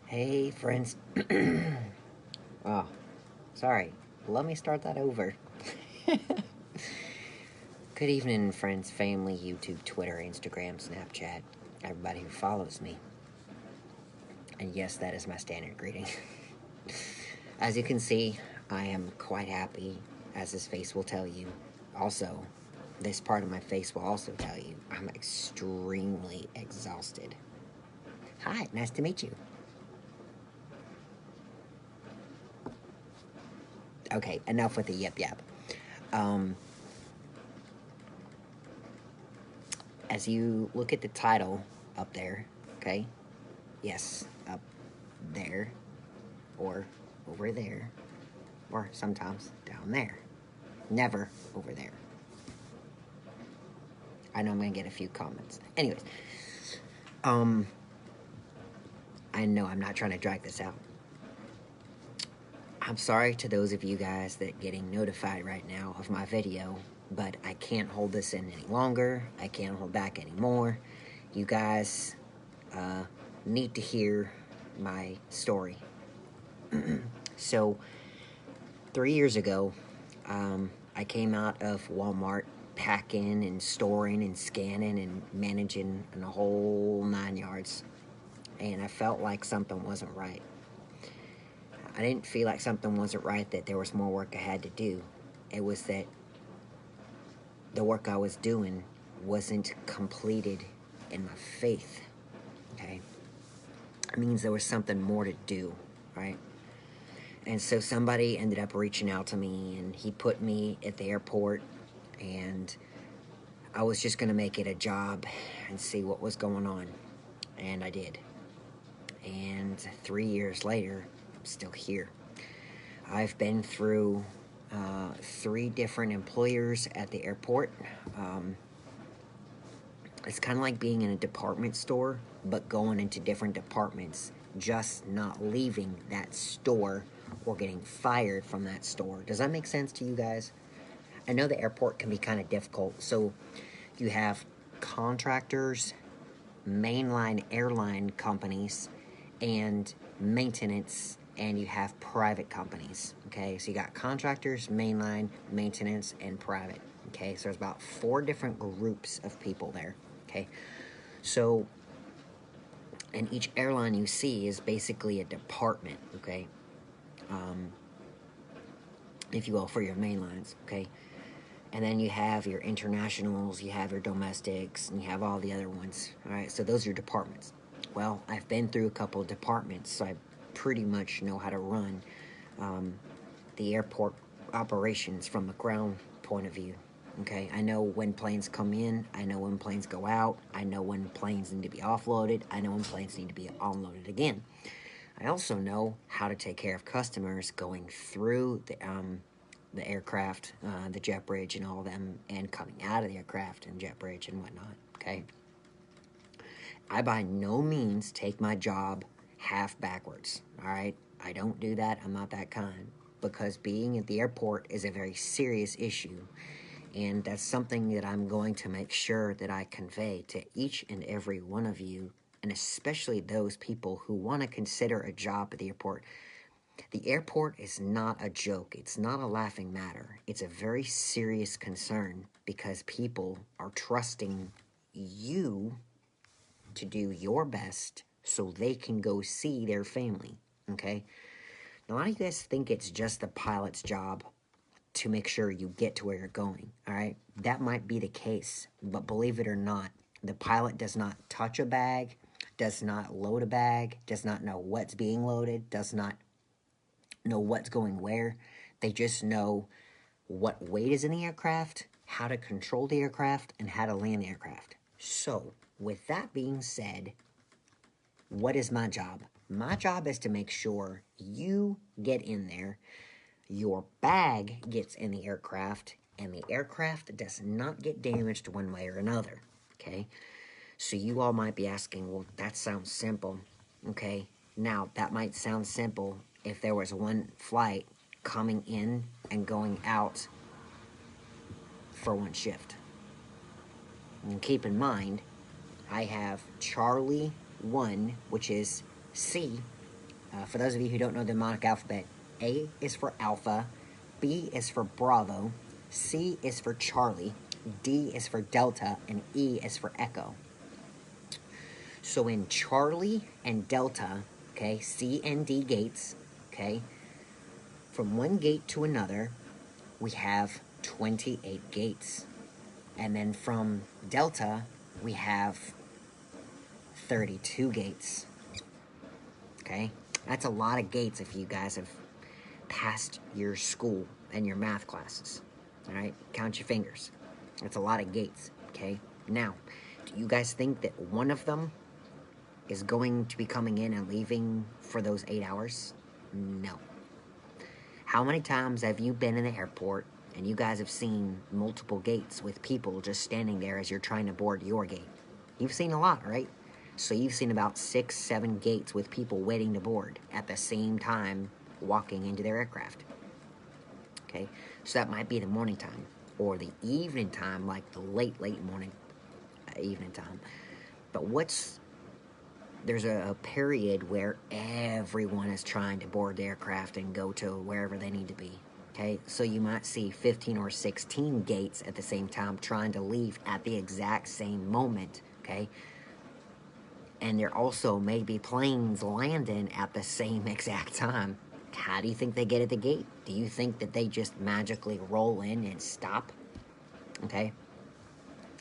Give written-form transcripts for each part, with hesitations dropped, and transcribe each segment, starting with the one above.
Hey, friends. Oh, sorry. Let me start that over. Good evening, friends, family, YouTube, Twitter, Instagram, Snapchat, everybody who follows me. And yes, that is my standard greeting. As you can see, I am quite happy, as this face will tell you. Also, this part of my face will also tell you I'm extremely exhausted. Hi, nice to meet you. Okay, enough with the yip yap. As you look at the title up there, okay? Yes, up there, or over there, or sometimes down there. Never over there. I know I'm gonna get a few comments. Anyways, I know I'm not trying to drag this out. I'm sorry to those of you guys that getting notified right now of my video, but I can't hold this in any longer. I can't hold back anymore. You guys need to hear my story. So, 3 years ago, I came out of Walmart packing and storing and scanning and managing in a whole 9 yards. And I felt like something wasn't right. I didn't feel like something wasn't right, that there was more work I had to do. It was that the work I was doing wasn't completed in my faith, okay? It means there was something more to do, right? And so somebody ended up reaching out to me, and he put me at the airport, and I was just going to make it a job and see what was going on. And I did. And 3 years later, I'm still here. I've been through 3 different employers at the airport. It's kind of like being in a department store, but going into different departments, just not leaving that store or getting fired from that store. Does that make sense to you guys? I know the airport can be kind of difficult. So you have contractors, mainline airline companies, and maintenance, and you have private companies. Okay, so you got contractors, mainline, maintenance, and private. Okay, so there's about 4 different groups of people there. Okay, so and each airline you see is basically a department. Okay, if you will, for your mainlines. Okay, and then you have your internationals, you have your domestics, and you have all the other ones. All right, so those are your departments. Well, I've been through a couple of departments, so I pretty much know how to run the airport operations from a ground point of view. Okay, I know when planes come in, I know when planes go out, I know when planes need to be offloaded, I know when planes need to be unloaded again. I also know how to take care of customers going through the aircraft, the jet bridge and all of them, and coming out of the aircraft and jet bridge and whatnot, okay? I by no means take my job half backwards, all right? I don't do that. I'm not that kind, because being at the airport is a very serious issue, and that's something that I'm going to make sure that I convey to each and every one of you, and especially those people who want to consider a job at the airport. The airport is not a joke. It's not a laughing matter. It's a very serious concern, because people are trusting you to do your best so they can go see their family, okay? Now, a lot of you guys think it's just the pilot's job to make sure you get to where you're going, all right? That might be the case, but believe it or not, the pilot does not touch a bag, does not load a bag, does not know what's being loaded, does not know what's going where. They just know what weight is in the aircraft, how to control the aircraft, and how to land the aircraft. So, with that being said, what is my job? My job is to make sure you get in there, your bag gets in the aircraft, and the aircraft does not get damaged one way or another, okay? So you all might be asking, well, that sounds simple, okay? Now, that might sound simple if there was one flight coming in and going out for one shift. And keep in mind, I have Charlie 1, which is C, For those of you who don't know the mnemonic alphabet, A is for Alpha, B is for Bravo, C is for Charlie, D is for Delta, and E is for Echo. So in Charlie and Delta, okay, C and D gates, okay, from one gate to another, we have 28 gates. And then from Delta, we have 32 gates. Okay? That's a lot of gates if you guys have passed your school and your math classes. Alright? Count your fingers. That's a lot of gates. Okay? Now, do you guys think that one of them is going to be coming in and leaving for those 8 hours? No. How many times have you been in the airport and you guys have seen multiple gates with people just standing there as you're trying to board your gate? You've seen a lot, right? So you've seen about 6, 7 gates with people waiting to board at the same time walking into their aircraft. Okay? So that might be the morning time or the evening time, like the late morning, evening time. But there's a period where everyone is trying to board the aircraft and go to wherever they need to be. Okay, so you might see 15 or 16 gates at the same time trying to leave at the exact same moment. Okay, and there also may be planes landing at the same exact time. How do you think they get at the gate? Do you think that they just magically roll in and stop? Okay,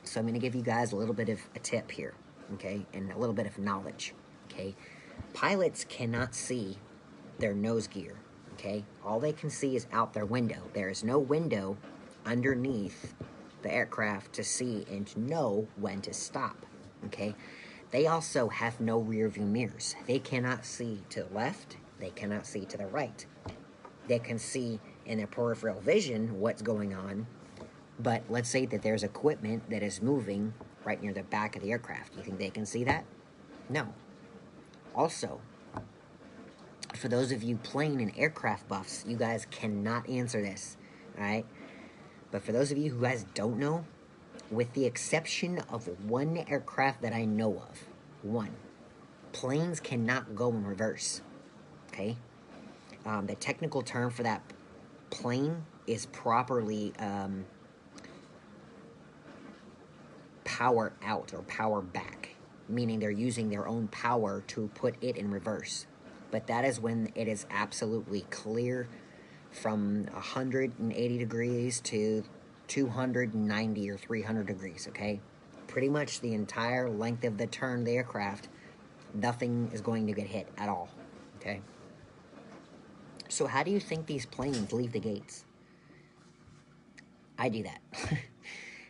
so I'm going to give you guys a little bit of a tip here. Okay, and a little bit of knowledge. Okay, pilots cannot see their nose gear. Okay, all they can see is out their window. There is no window underneath the aircraft to see and to know when to stop. Okay, they also have no rear view mirrors. They cannot see to the left. They cannot see to the right. They can see in their peripheral vision what's going on, but let's say that there's equipment that is moving right near the back of the aircraft. You think they can see that? No. Also, for those of you plane and aircraft buffs, you guys cannot answer this, alright? But for those of you who guys don't know, with the exception of one aircraft that I know of, one, planes cannot go in reverse, okay? The technical term for that plane is properly power out or power back, meaning they're using their own power to put it in reverse. But that is when it is absolutely clear from 180 degrees to 290 or 300 degrees, okay? Pretty much the entire length of the turn of the aircraft, nothing is going to get hit at all, okay? So how do you think these planes leave the gates? I do that.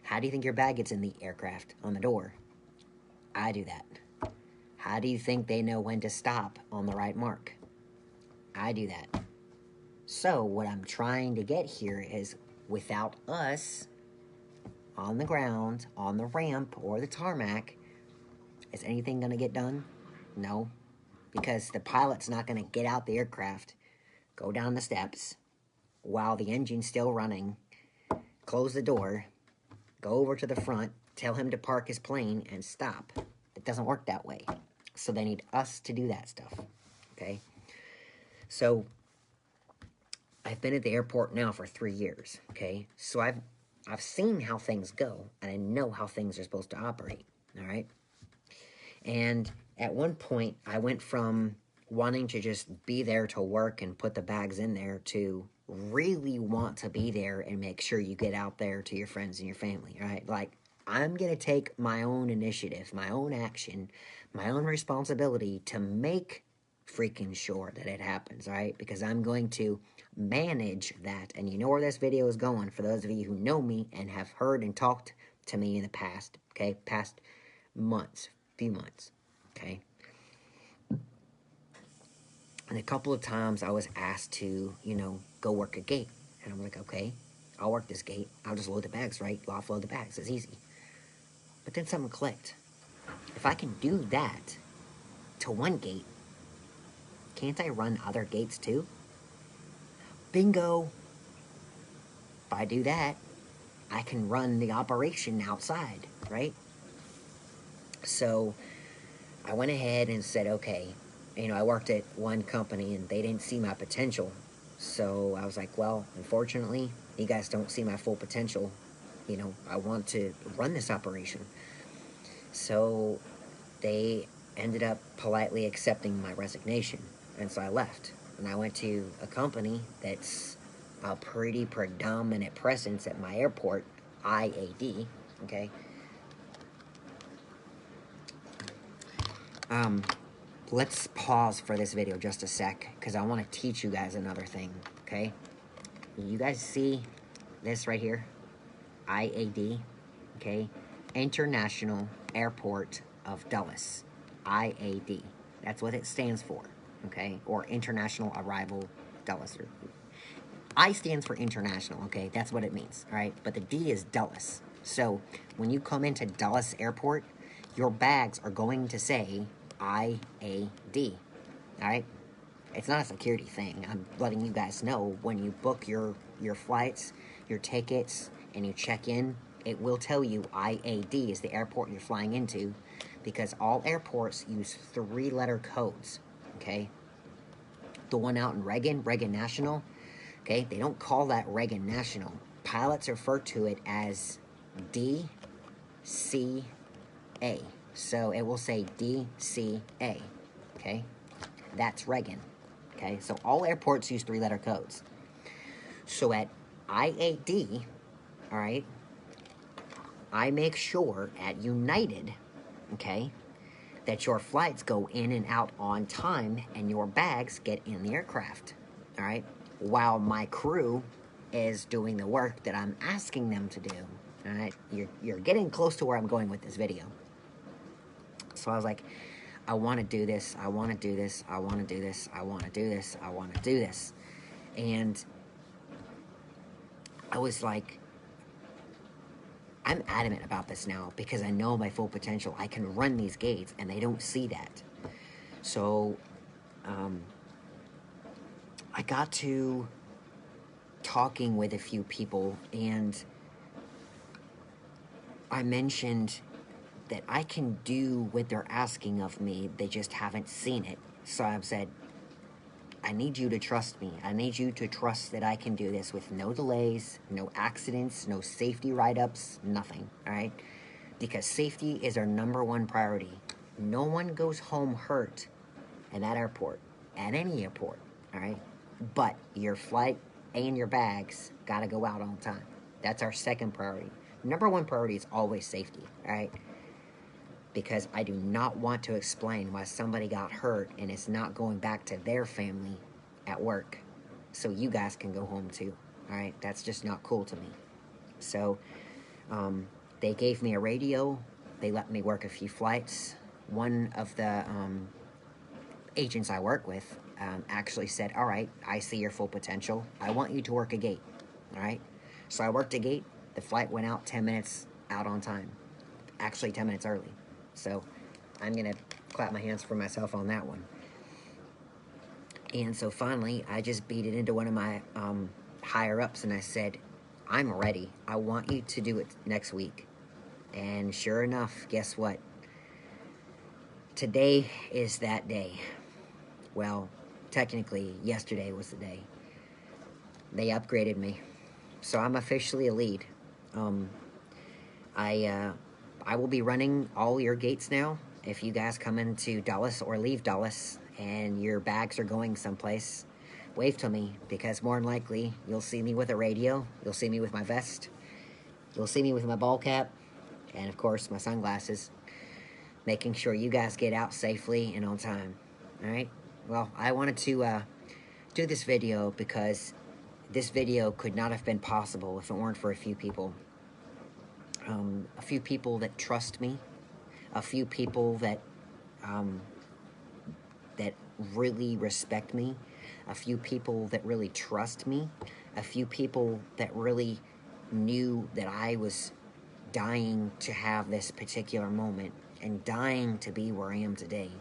How do you think your bag gets in the aircraft on the door? I do that. How do you think they know when to stop on the right mark? I do that. So what I'm trying to get here is, without us on the ground, on the ramp, or the tarmac, is anything going to get done? No. Because the pilot's not going to get out the aircraft, go down the steps, while the engine's still running, close the door, go over to the front, tell him to park his plane, and stop. It doesn't work that way. So they need us to do that stuff, okay? So I've been at the airport now for 3 years, okay? So I've seen how things go, and I know how things are supposed to operate, all right? And at one point, I went from wanting to just be there to work and put the bags in there to really want to be there and make sure you get out there to your friends and your family, right? Like, I'm going to take my own initiative, my own action, my own responsibility to make freaking sure that it happens, right? Because I'm going to manage that. And you know where this video is going, for those of you who know me and have heard and talked to me in the past, okay? Past months, few months, okay? And a couple of times I was asked to, go work a gate. And I'm like, okay, I'll work this gate. I'll just load the bags, right? Offload the bags. It's easy. But then something clicked. If I can do that to one gate, can't I run other gates too? Bingo! If I do that, I can run the operation outside, right? So I went ahead and said, okay, I worked at one company and they didn't see my potential. So I was like, well, unfortunately, you guys don't see my full potential. I want to run this operation. So they ended up politely accepting my resignation. And so I left. And I went to a company that's a pretty predominant presence at my airport, IAD. Okay. Let's pause for this video just a sec, because I want to teach you guys another thing, okay? You guys see this right here? IAD, okay? International Airport of Dulles. IAD. That's what it stands for, okay? Or International Arrival Dulles. I stands for international, okay? That's what it means, all right? But the D is Dulles. So when you come into Dulles Airport, your bags are going to say IAD, all right? It's not a security thing. I'm letting you guys know when you book your flights, your tickets, and you check in, it will tell you IAD is the airport you're flying into, because all airports use 3-letter codes, okay? The one out in Reagan National, okay, they don't call that Reagan National. Pilots refer to it as DCA. So it will say DCA, okay? That's Reagan, okay? So all airports use 3-letter codes. So at IAD, all right, I make sure at United, okay, that your flights go in and out on time and your bags get in the aircraft, all right? While my crew is doing the work that I'm asking them to do, all right? You're getting close to where I'm going with this video. So I was like, I want to do this, I want to do this, I want to do this, I want to do this, I want to do this. And I was like, I'm adamant about this now because I know my full potential. I can run these gates and they don't see that. So I got to talking with a few people and I mentioned that I can do what they're asking of me. They just haven't seen it. So I've said, I need you to trust me. I need you to trust that I can do this with no delays, no accidents, no safety write-ups, nothing, all right? Because safety is our #1 priority. No one goes home hurt at that airport, at any airport, all right? But your flight and your bags gotta go out on time. That's our second priority. #1 priority is always safety, all right? Because I do not want to explain why somebody got hurt and it's not going back to their family at work so you guys can go home too, all right? That's just not cool to me. So they gave me a radio. They let me work a few flights. One of the agents I work with actually said, all right, I see your full potential. I want you to work a gate, all right? So I worked a gate. The flight went out 10 minutes out on time. Actually 10 minutes early. So I'm going to clap my hands for myself on that one. And so finally, I just beat it into one of my higher-ups, and I said, I'm ready. I want you to do it next week. And sure enough, guess what? Today is that day. Well, technically, yesterday was the day. They upgraded me. So I'm officially a lead. I will be running all your gates now. If you guys come into Dulles or leave Dulles and your bags are going someplace, wave to me, because more than likely you'll see me with a radio, you'll see me with my vest, you'll see me with my ball cap, and of course my sunglasses, making sure you guys get out safely and on time. Alright? Well, I wanted to do this video because this video could not have been possible if it weren't for a few people. A few people that trust me, a few people that that really respect me, a few people that really trust me, a few people that really knew that I was dying to have this particular moment and dying to be where I am today.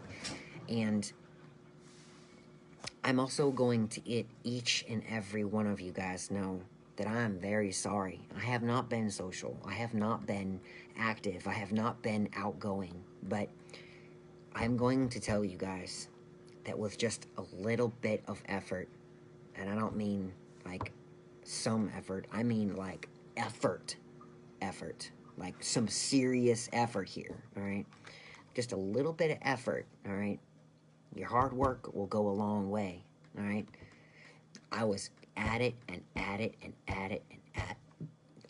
And I'm also going to let each and every one of you guys know that I am very sorry. I have not been social. I have not been active. I have not been outgoing. But I'm going to tell you guys, that with just a little bit of effort, and I don't mean like some effort, I mean like effort, like some serious effort here, all right? Just a little bit of effort, all right? Your hard work will go a long way, all right? I was at it and at it and at it and at.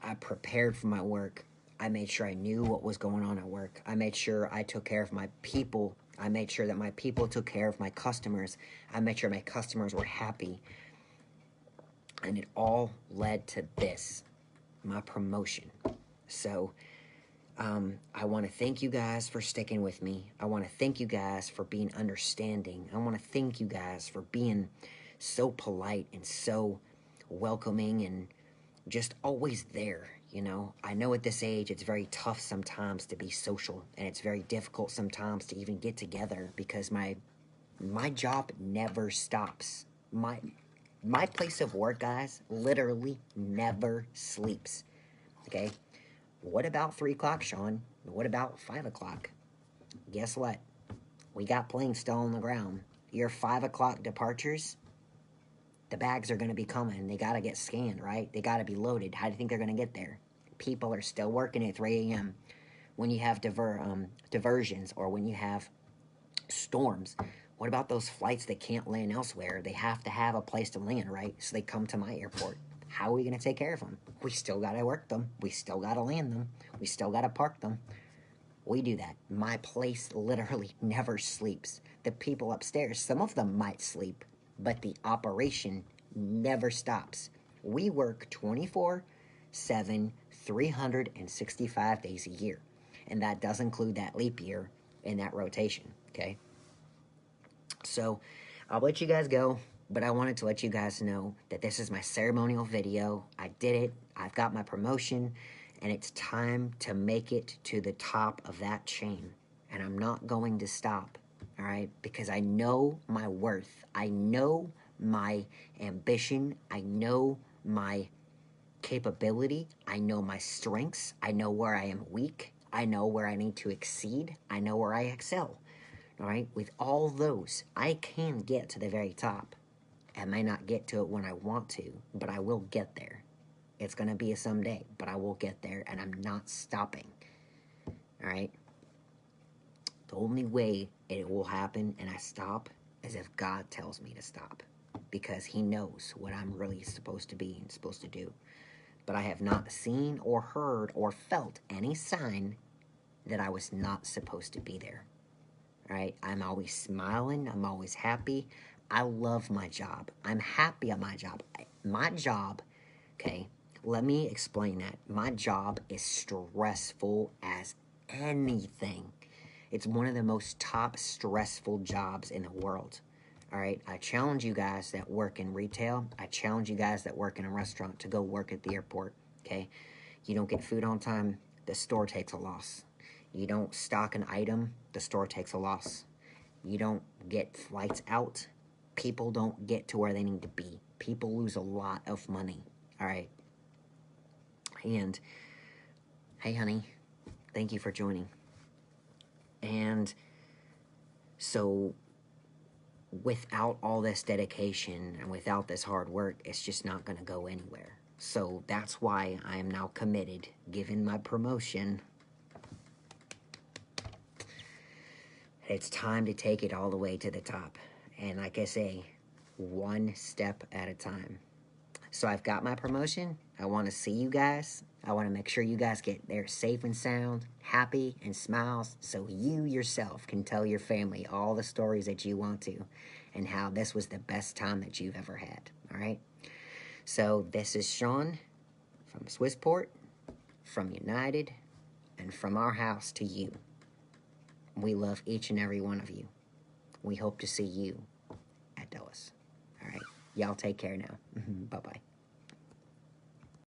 I prepared for my work. I made sure I knew what was going on at work. I made sure I took care of my people. I made sure that my people took care of my customers. I made sure my customers were happy. And it all led to this, my promotion. So I want to thank you guys for sticking with me. I want to thank you guys for being understanding. I want to thank you guys for being so polite and so welcoming and just always there, you know. I know at this age it's very tough sometimes to be social, and it's very difficult sometimes to even get together because my job never stops. My place of work, guys, literally never sleeps. Okay? What about 3 o'clock, Sean? What about 5 o'clock? Guess what? We got planes still on the ground. Your 5 o'clock departures, the bags are going to be coming. They got to get scanned, right? They got to be loaded. How do you think they're going to get there? People are still working at 3 a.m. When you have diversions or when you have storms, what about those flights that can't land elsewhere? They have to have a place to land, right? So they come to my airport. How are we going to take care of them? We still got to work them. We still got to land them. We still got to park them. We do that. My place literally never sleeps. The people upstairs, some of them might sleep, but the operation never stops. We work 24/7, 365 days a year. And that does include that leap year and that rotation, okay? So I'll let you guys go, but I wanted to let you guys know that this is my ceremonial video. I did it. I've got my promotion, and it's time to make it to the top of that chain. And I'm not going to stop, all right? Because I know my worth. I know my ambition. I know my capability. I know my strengths. I know where I am weak. I know where I need to exceed. I know where I excel. All right, with all those, I can get to the very top. I may not get to it when I want to, but I will get there. It's going to be a someday, but I will get there, and I'm not stopping. All right? The only way it will happen and I stop is if God tells me to stop, because he knows what I'm really supposed to be and supposed to do. But I have not seen or heard or felt any sign that I was not supposed to be there. Right? I'm always smiling. I'm always happy. I love my job. I'm happy at my job. My job, okay, let me explain that. My job is stressful as anything. It's one of the most top stressful jobs in the world. All right? I challenge you guys that work in retail. I challenge you guys that work in a restaurant to go work at the airport, okay? You don't get food on time, the store takes a loss. You don't stock an item, the store takes a loss. You don't get flights out, people don't get to where they need to be. People lose a lot of money, all right? And, hey, honey, thank you for joining. And so, without all this dedication and without this hard work, it's just not going to go anywhere. So, that's why I am now committed, given my promotion. It's time to take it all the way to the top. And like I say, one step at a time. So I've got my promotion. I want to see you guys. I want to make sure you guys get there safe and sound, happy and smiles, so you yourself can tell your family all the stories that you want to and how this was the best time that you've ever had. All right? So this is Sean from Swissport, from United, and from our house to you. We love each and every one of you. We hope to see you at Dulles. All right. Y'all take care now. Bye-bye.